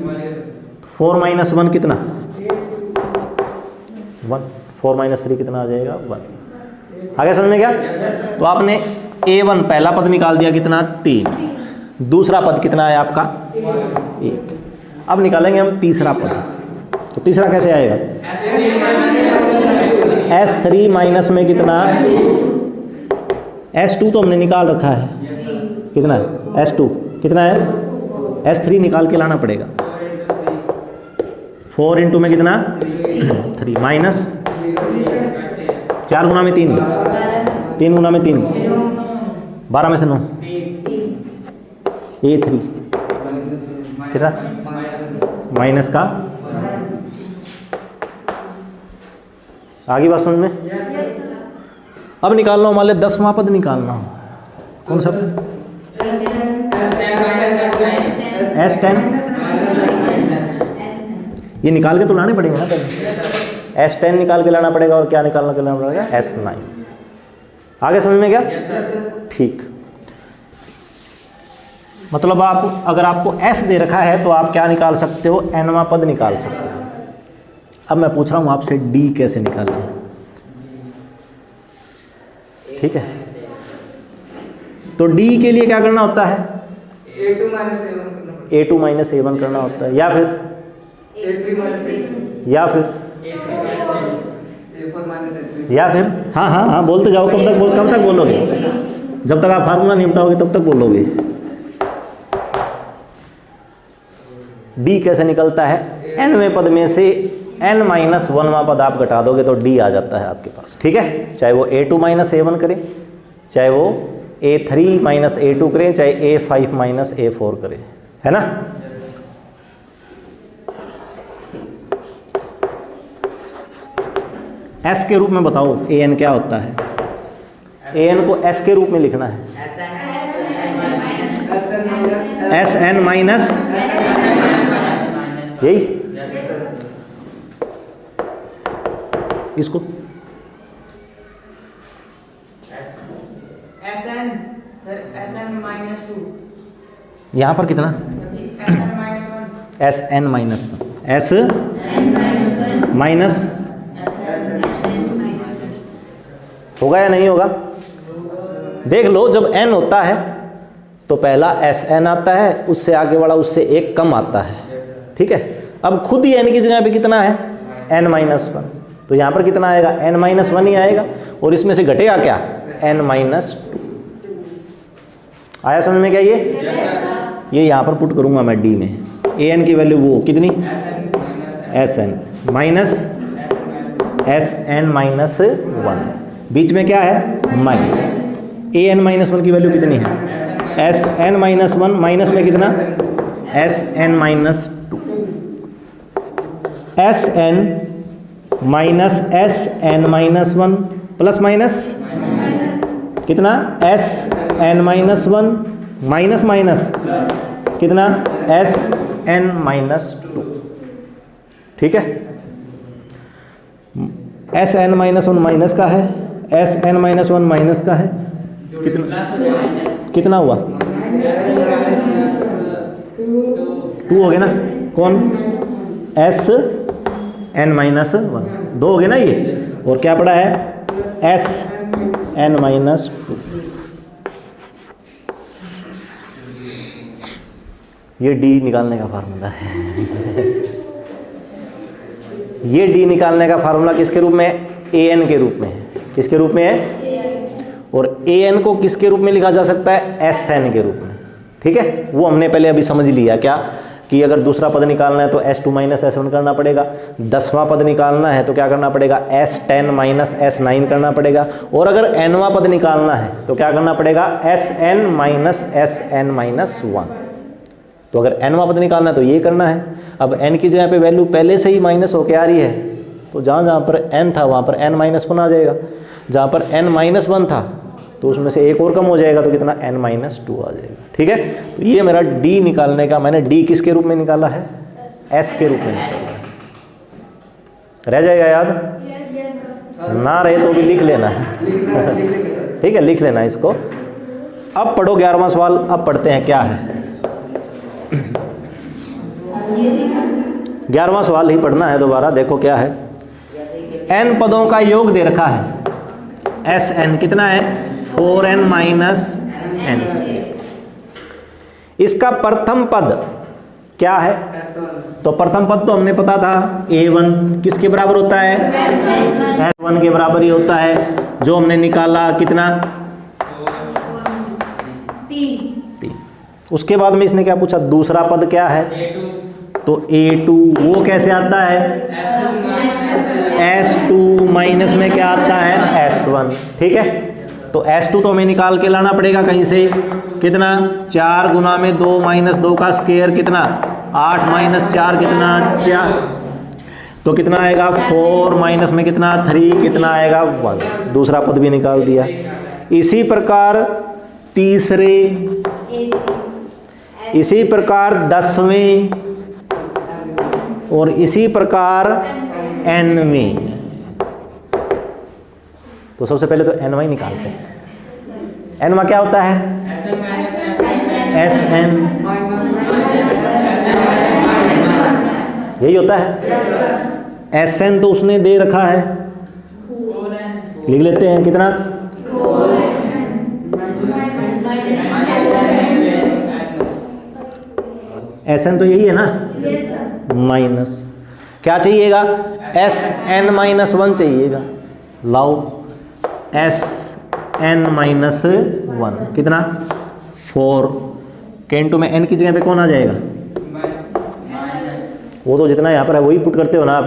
4 माइनस 1 कितना, 1। 4 माइनस 3 कितना आ जाएगा, 1। आगे समझ में क्या। तो आपने A1 पहला पद निकाल दिया, कितना, 3। दूसरा पद कितना है आपका, 1। अब निकालेंगे हम तीसरा पद। तो तीसरा कैसे आएगा, S3 माइनस में कितना, S2 तो हमने निकाल रखा है, कितना है, S2 कितना है, S3 निकाल के लाना पड़ेगा। 4 इंटू में कितना, 3 माइनस 4 गुना में 3, 3 गुना में 3, 12 में से 9, A3 कितना, माइनस का। आगे बात समझ में। अब निकालना हो, मान ले 10वां पद निकालना हो, कौन सा, S10। ये निकाल के तो लाने पड़ेंगे ना पहले, S10 निकाल के लाना पड़ेगा, और क्या निकालना के लाना पड़ेगा, S9। आगे समझ में क्या, ठीक। मतलब आप, अगर आपको S दे रखा है तो आप क्या निकाल सकते हो, nवां पद निकाल सकते हो। अब मैं पूछ रहा हूं आपसे D कैसे निकालें। ठीक है, तो D के लिए क्या करना होता है, A2 माइनस A1 करना होता है, या फिर हाँ हाँ हाँ बोलते जाओ, कब तक बोलोगे, जब तक आप फार्मूला नहीं बताओगे तब तक बोलोगे। D कैसे निकलता है, nवें पद में से n माइनस 1वां पद आप घटा दोगे तो D आ जाता है आपके पास। ठीक है, चाहे वो A2 माइनस A1 करें, चाहे वो A3 माइनस A2 करें, चाहे A5 माइनस A4 करें, है ना। S के रूप में बताओ AN क्या होता है, AN को S के रूप में लिखना है, SN माइनस, यही इसको SN माइनस 2, यहाँ पर कितना, SN minus 1, SN minus 1। S minus होगा या नहीं होगा? देख लो, जब n होता है तो पहला एस एन आता है, उससे आगे वाला उससे एक कम आता है, ठीक है। अब खुद ही n की जगह पे कितना है? n माइनस वन, तो यहाँ पर कितना आएगा? n माइनस वन ही आएगा, और इसमें से घटेगा क्या? n minus two. आया समझ में क्या? ये यहाँ पर पुट करूँगा मैं d में, a n की वैल्यू वो कितनी? S N minus S N minus one, बीच में क्या है? Minus A N minus one की वैल्यू कितनी है? S N minus one, minus में कितना? S N minus two. S N minus S N minus one plus minus कितना? S N minus one minus minus कितना? एस एन माइनस टू, ठीक है। S N minus one minus का है, S N minus one minus का है, कितना हुआ? टू हो गया ना? कौन? एस एन माइनस वन, दो हो गए ना ये, और क्या पड़ा है? S N minus two. ये डी निकालने का फार्मूला है। ये डी निकालने का फार्मूला किसके रूप में है? ए एन के रूप में है। किसके रूप में है? और ए एन को किसके रूप में लिखा जा सकता है? एस एन के रूप में, ठीक है। वो हमने पहले अभी समझ लिया क्या, कि अगर दूसरा पद निकालना है तो S two minus S one करना पड़ेगा, 10वां पद निकालना है तो क्या करना पड़ेगा? S ten minus S nine करना पड़ेगा, और अगर एनवां पद निकालना है तो क्या करना पड़ेगा? S N minus S N minus one. तो अगर एनवां पद निकालना है तो ये करना है। अब एन की जगह पे वैल्यू पहले से ही माइनस होके आ रही है, तो जहाँ जहाँ पर एन था वहाँ पर एन माइनस वन आ जाएगा, जहाँ पर एन माइनस वन था तो उसमें से एक और कम हो जाएगा, तो कितना? एन माइनस टू आ जाएगा, ठीक है। तो ये मेरा डी निकालने का, मैंने डी किसके रूप में निकाला है? एस के रूप में निकाला है। रह जाएगा याद? ना रहे तो भी लिख लेना है, ठीक है, लिख लेना इसको। अब पढ़ो 11वां सवाल। अब पढ़ते हैं क्या है। 11वां सवाल ही पढ़ना है दोबारा, देखो क्या है। n पदों का योग दे रखा है, एस एन कितना है? 4n minus N. इसका प्रथम पद क्या है? तो प्रथम पद तो हमने पता था, a1 किसके बराबर होता है? s1 के बराबर ही होता है, जो हमने निकाला कितना? 3। उसके बाद में इसने क्या पूछा? दूसरा पद क्या है? तो a2, वो कैसे आता है? s2 माइनस में क्या आता है? s1, ठीक है। तो s2 तो हमें निकाल के लाना पड़ेगा कहीं से, कितना? 4 गुना में 2 माइनस 2 का स्क्वायर कितना? 8 माइनस 4 कितना? 4, तो कितना आएगा? 4 माइनस में कितना? 3, कितना आएगा? 1। दूसरा पद भी निकाल दिया। इसी प्रकार तीसरे, इसी प्रकार 10वें, और इसी प्रकार n तो सबसे पहले तो n निकालते हैं। n क्या होता है? एस एन, यही होता है। एस एन तो उसने दे रखा है, लिख लेते हैं कितना? एस एन तो यही है ना, माइनस क्या चाहिएगा? एस एन माइनस वन चाहिएगा। लाओ एस एन माइनस वन कितना? 4 के इंटू में एन की जगह पे कौन आ जाएगा? वो तो जितना यहाँ पर है वही पुट करते हो ना आप।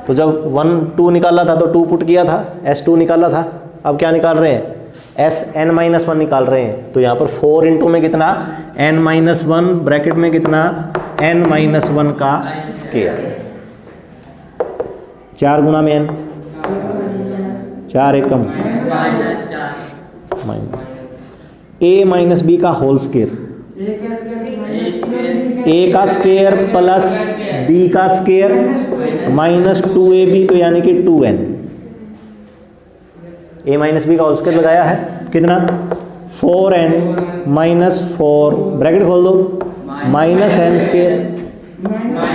तो जब 1 2 निकाला था तो 2 पुट किया था, S2 निकाला था, अब क्या निकाल रहे हैं? एस एन माइनस वन निकाल रहे हैं। तो यहाँ पर 4 इंटू में कितना? एन माइनस वन, ब्रैकेट में कितना? एन माइनस वन का स्क्वायर। 4 गुना में एन, 4 एकम माइनस ए माइनस बी का होल स्क्वायर, ए का स्क्वायर प्लस बी का स्क्वायर माइनस 2ab, तो यानी कि 2n। ए माइनस बी का होल स्क्वायर लगाया है, कितना? 4n माइनस 4, ब्रैकेट खोल दो, minus N square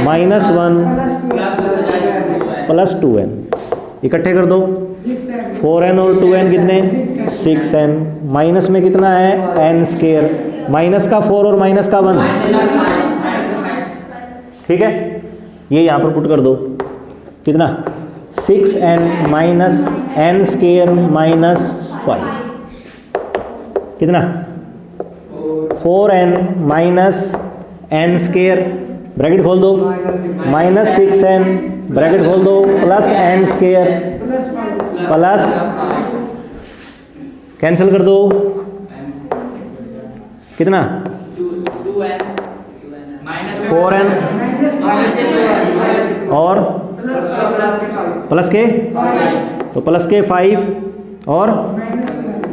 -1 plus 2n, इकट्ठे कर दो। 4n और 2n कितने? 6n। माइनस में कितना है? n स्क्वायर, माइनस का 4 और माइनस का 1, ठीक है। ये यहाँ पर पुट कर दो, कितना? 6n minus n square minus 5, कितना? 4n minus n square, bracket खोल दो, माइनस 6n ब्रैकेट खोल दो, plus n square plus, cancel कर दो, कितना? 4n और प्लस के, तो प्लस के 5 और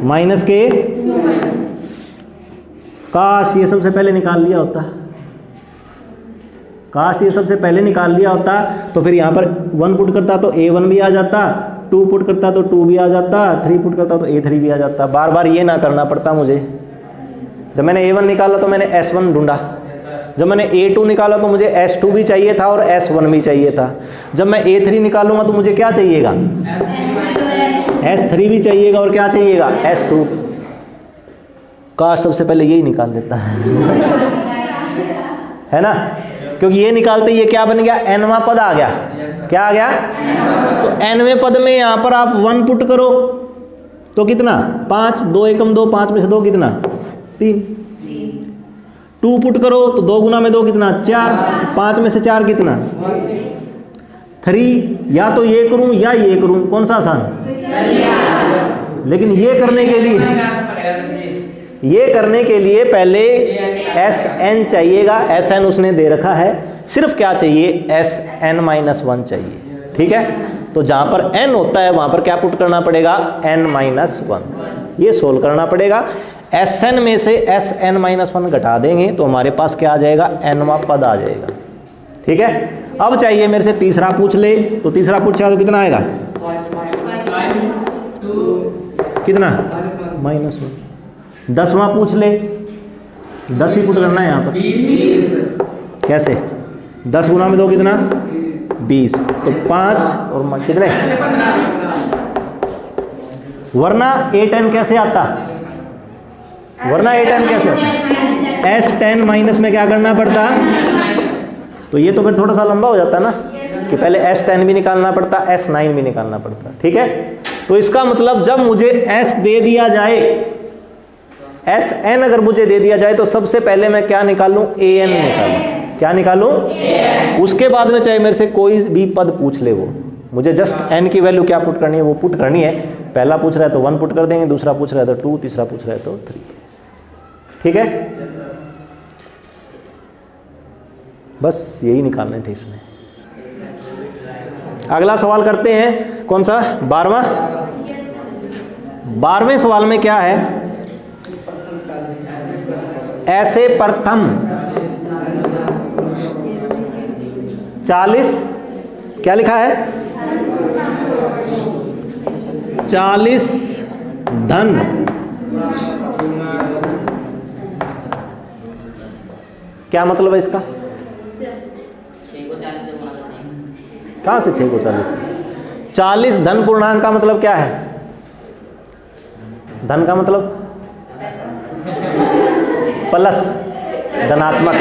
माइनस के, काश ये सबसे पहले निकाल लिया होता, काश ये सबसे पहले निकाल लिया होता, तो फिर यहाँ पर 1 पुट करता तो a1 भी आ जाता, 2 पुट करता तो 2 भी आ जाता, 3 पुट करता तो a3 भी आ जाता, बार बार ये ना करना पड़ता मुझे। जब मैंने a1 निकाला तो मैंने s1 ढूंढा, जब मैंने a2 निकाला तो मुझे s2 भी चाहिए था और s1 भी चाहिए था, जब मैं a3 निकालूंगा तो मुझे क्या चाहिएगा? s3 भी चाहिएगा और क्या चाहिएगा? s2। काश सबसे पहले यही निकाल लेता है ना, क्योंकि ये निकालते ये क्या बन गया? nवां पद आ गया। क्या आ गया? तो nवें पद में यहाँ पर आप 1 पुट करो तो कितना? 5, 2 एकम 2, 5 में से 2 कितना? 3। 2 पुट करो तो 2 गुना में 2 कितना? 4, 5 में से 4 कितना? 3। या तो ये करूं या ये करूं, कौन सा आसान? लेकिन ये करने के लिए पहले Sn चाहिएगा, Sn उसने दे रखा है, सिर्फ क्या चाहिए? Sn-1 चाहिए, ठीक है। तो जहां पर n होता है वहां पर क्या पुट करना पड़ेगा? n-1, ये सोल्व करना पड़ेगा। Sn में से Sn-1 घटा देंगे तो हमारे पास क्या आ जाएगा? nवां पद आ जाएगा, ठीक है। अब चाहिए मेरे से तीसरा पूछ ले, तो तीसरा पूछा तो कितना आएगा? कितना? -1। 10वां पूछ ले, 10 ही पुट करना है यहाँ पर। कैसे? 10 गुना में 2 कितना? 20, तो 5 और कितने? वरना a10 कैसे आता? वरना a10 कैसे आता? S10 माइनस में क्या करना पड़ता? तो ये तो फिर थोड़ा सा लंबा हो जाता ना, कि पहले S10 भी निकालना पड़ता, S9 भी निकालना पड़ता, ठीक है। तो इसका मतलब जब मुझे S दे दिया जाए, Sn अगर मुझे दे दिया जाए तो सबसे पहले मैं क्या निकालूं? an निकालूं। क्या निकालूं? उसके बाद में चाहे मेरे से कोई भी पद पूछ ले, वो मुझे जस्ट n की वैल्यू क्या पुट करनी है वो पुट करनी है। पहला पूछ रहा है तो 1 पुट कर देंगे, दूसरा पूछ रहा है तो 2, तीसरा पूछ रहा है तो 3, ठीक है। बस यही निकालने थे इसमें। अगला सवाल करते हैं, कौन सा? 12वां। 12वें सवाल में क्या है? ऐसे प्रथम 40, क्या लिखा है? 40 धन क्या मतलब है इसका? कहां से 6 को 40? 40 धन पूर्णांक का मतलब क्या है? धन का मतलब प्लस, धनात्मक,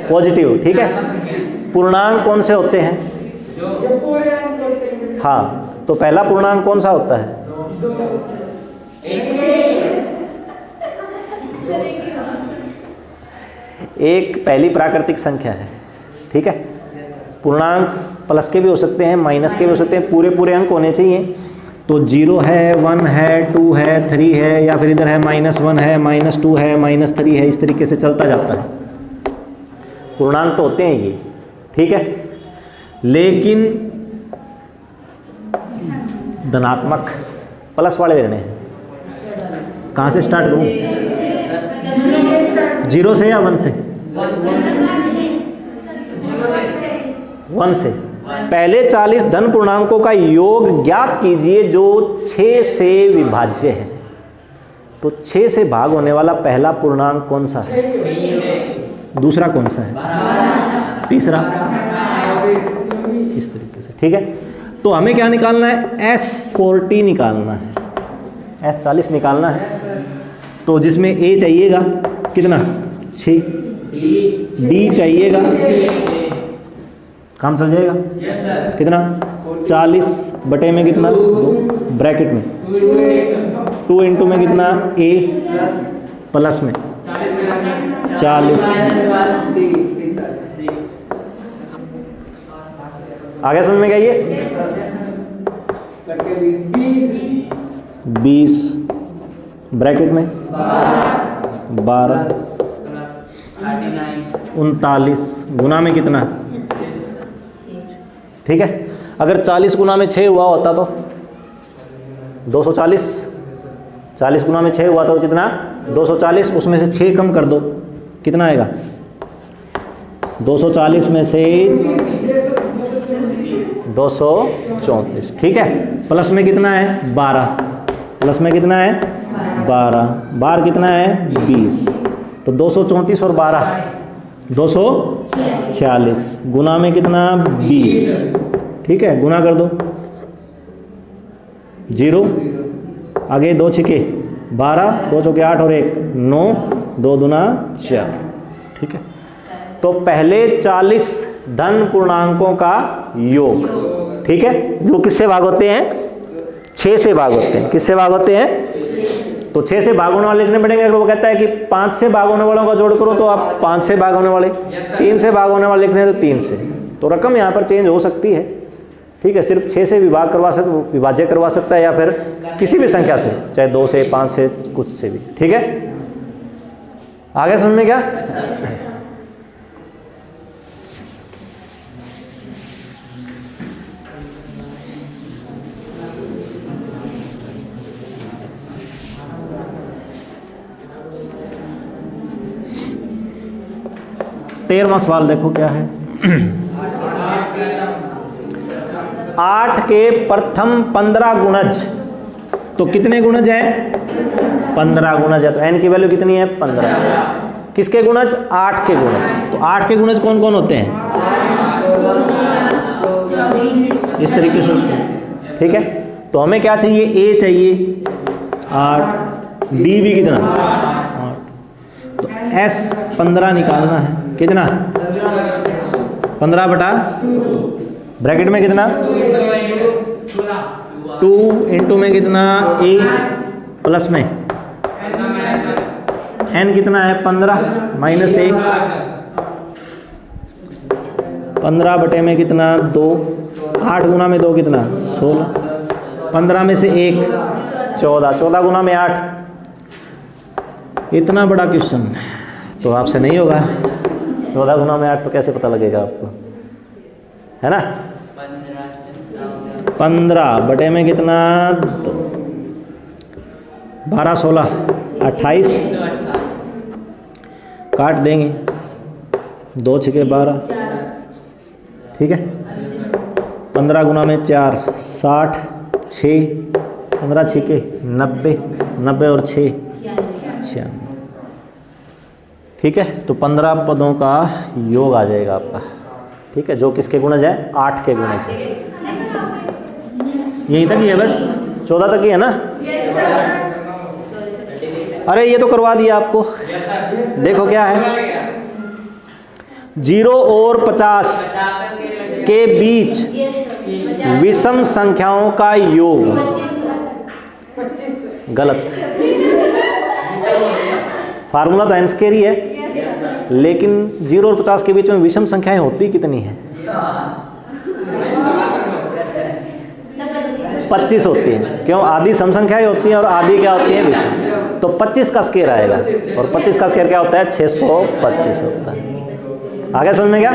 पॉजिटिव, ठीक है। पूर्णांक कौन से होते हैं? हाँ, तो पहला पूर्णांक कौन सा होता है? एक पहली प्राकृतिक संख्या है, ठीक है। पूर्णांक प्लस के भी हो सकते हैं, माइनस के भी हो सकते हैं, पूरे पूरे अंक होने चाहिए। तो 0 है, 1 है, 2 है, 3 है, या फिर इधर है -1 है, -2 है, -3 है, इस तरीके से चलता जाता है। पूर्णांक तो होते हैं ये, ठीक है। लेकिन धनात्मक प्लस वाले लेने हैं। कहाँ से स्टार्ट करूँ? 0 से या 1 से? 1 से। पहले 40 धन पूर्णांकों का योग ज्ञात कीजिए जो 6 से विभाज्य है। तो 6 से भाग होने वाला पहला पूर्णांक कौन सा है? दूसरा कौन सा है? तीसरा इस तरीके से, ठीक है। तो हमें क्या निकालना है, S40 निकालना है, S40 निकालना है। तो जिसमें A चाहिएगा कितना 6, D चाहिएगा, काम चल जाएगा कितना 40 बटे में कितना 2 ब्रैकेट में 2 इंटू में कितना A प्लस में 40। आगे समझ में क्या ये 20 ब्रैकेट में 12 39 गुना में कितना, ठीक है। अगर 40 गुना में 6 हुआ होता तो 240, 40 गुना में 6 हुआ तो कितना 240, उसमें से 6 कम कर दो कितना आएगा 240 में से 234, ठीक है। प्लस में कितना है 12, प्लस में कितना है 12, बार कितना है 20, तो 234 और 12 246 गुना में कितना 20, ठीक है। गुना कर दो 0, आगे 2 छिके 12, 2 चौके 8 और 1 9, 2 दूना 4, ठीक है। तो पहले 40 धन पूर्णांकों का योग, ठीक है, जो किससे भाग होते हैं 6 से भाग होते हैं, किससे भाग होते हैं, तो 6 से भाग होने वाले लिखने पड़ेंगे। अगर वो कहता है कि 5 से भाग होने वालों का जोड़ करो तो आप 5 से भाग होने वाले, 3 से भाग होने वाले लिखने हैं तो 3 से, तो रकम यहाँ पर चेंज हो सकती है, ठीक है। सिर्फ 6 से विभाज्य करवा सकता है या फिर किसी भी संख्या से, चाहे 2 से 5 से कुछ से भी, ठीक है। आगे समझ में क्या, तेरहवां सवाल देखो क्या है। 8 के प्रथम 15 गुणज, तो कितने गुणज है 15 गुणज है, तो n की वैल्यू कितनी है 15। किसके गुणज 8 के गुणज, तो 8 के गुणज कौन कौन होते हैं, इस तरीके से होते हैं, ठीक है। तो हमें क्या चाहिए, a चाहिए 8, b भी कितना 8, तो s 15 निकालना है, कितना 15 बटा ब्रैकेट में कितना 2 इंटू में कितना a प्लस में n कितना है 15 माइनस 1, 15 बटे में कितना 2, 8 गुना में 2 कितना 16, 15 में से 1 14, 14 गुना में 8। इतना बड़ा क्वेश्चन तो आपसे नहीं होगा, 14 गुना में 8 तो कैसे पता लगेगा आपको, है ना। 15 बटे में कितना 12 16 28, काट देंगे 2 छके 12, ठीक है। 15 गुना में 4 60, 6 15 छके 90, 90 और 6 96, ठीक है। तो 15 पदों का योग आ जाएगा आपका, ठीक है, जो किसके गुणज है 8 के गुणज है। यहीं तक ही है, बस 14 तक ही है ना। अरे ये तो करवा दिया आपको, देखो क्या है 0 और 50 के बीच विषम संख्याओं का योग, गलत, फार्मूला तो n² ही है, लेकिन 0 और 50 के बीच में विषम संख्याएं होती कितनी है 25 होती हैं, क्यों आधी सम संख्याएं होती हैं और आधी क्या होती है विषम, तो 25 का स्क्वायर आएगा, और 25 का स्क्वायर क्या होता है 625 होता है। आगे समझ में क्या,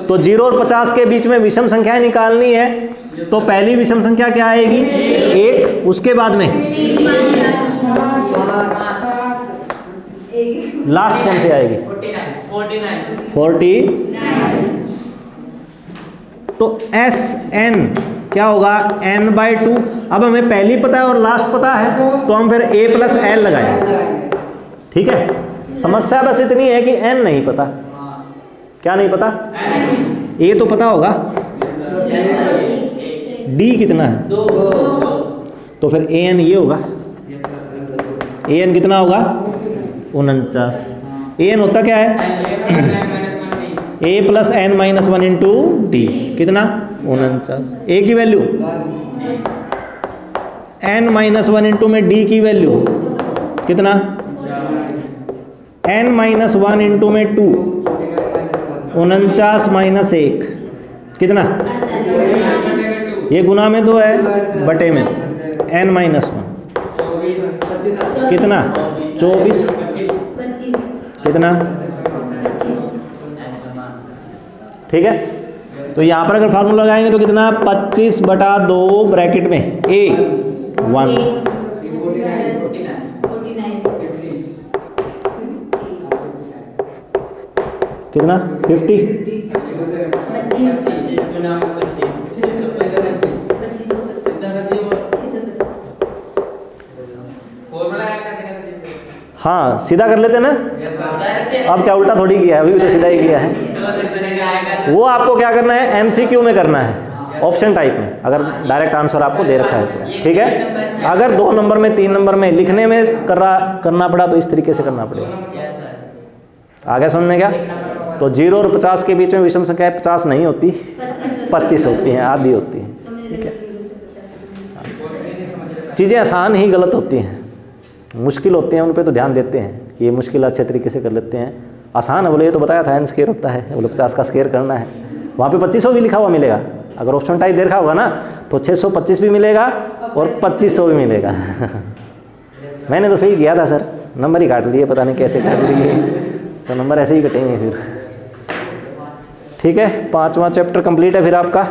तो 0 और 50 के बीच में विषम संख्याएं निकालनी है, तो पहली विषम संख्या क्या आएगी 1, उसके बाद में लास्ट कौन से आएगी 49, तो SN क्या होगा n/2। अब हमें पहली पता है और लास्ट पता है, तो हम फिर a + l लगाएंगे, ठीक है। समस्या बस इतनी है कि n नहीं पता, क्या नहीं पता? ए तो पता होगा, डी कितना है? 2 तो फिर ए एन ये होगा, ए एन कितना होगा? 49। ए एन होता क्या है? A plus N minus 1 into D, कितना? 49। ए की वैल्यू एन माइनस 1 इंटू में डी की वैल्यू कितना? एन माइनस 1 इंटू में 2, 49 माइनस 1 कितना? ये गुना में 2 है, बटे में एन माइनस 1 कितना? 24 कितना? ठीक है, तो यहाँ पर अगर फार्मूला लगाएंगे तो कितना? 25/2 ब्रैकेट में ए 1 कितना? 50 हाँ, सीधा कर लेते ना। अब क्या उल्टा थोड़ी किया है, अभी भी तो सीधा ही किया है। वो आपको क्या करना है? एमसीक्यू में करना है, ऑप्शन टाइप में, अगर डायरेक्ट आंसर आपको दे रखा है तो। ठीक है, अगर 2 नंबर में 3 नंबर में लिखने में करना पड़ा तो इस तरीके से करना पड़ेगा। आगे समझ में क्या? तो 0 और 50 के बीच में विषम संख्या 50 नहीं होती, 25 होती हैं, आधी होती है। ठीक है, चीज़ें आसान ही गलत होती हैं, मुश्किल होती हैं उन पे तो ध्यान देते हैं कि ये मुश्किल अच्छे तरीके से कर लेते हैं। आसान है बोले, ये तो बताया था एन स्क्वायर होता है, बोले 50 का स्क्वायर करना है, वहाँ पे 2500 भी लिखा हुआ मिलेगा। अगर ऑप्शन टाइप दे रखा होगा ना तो 625 भी मिलेगा और 2500 भी मिलेगा। मैंने तो सही किया था सर, नंबर ही काट लिए, पता नहीं कैसे काट लिए, तो नंबर ऐसे ही कटेंगे फिर। ठीक है, 5वां चैप्टर कंप्लीट है फिर आपका।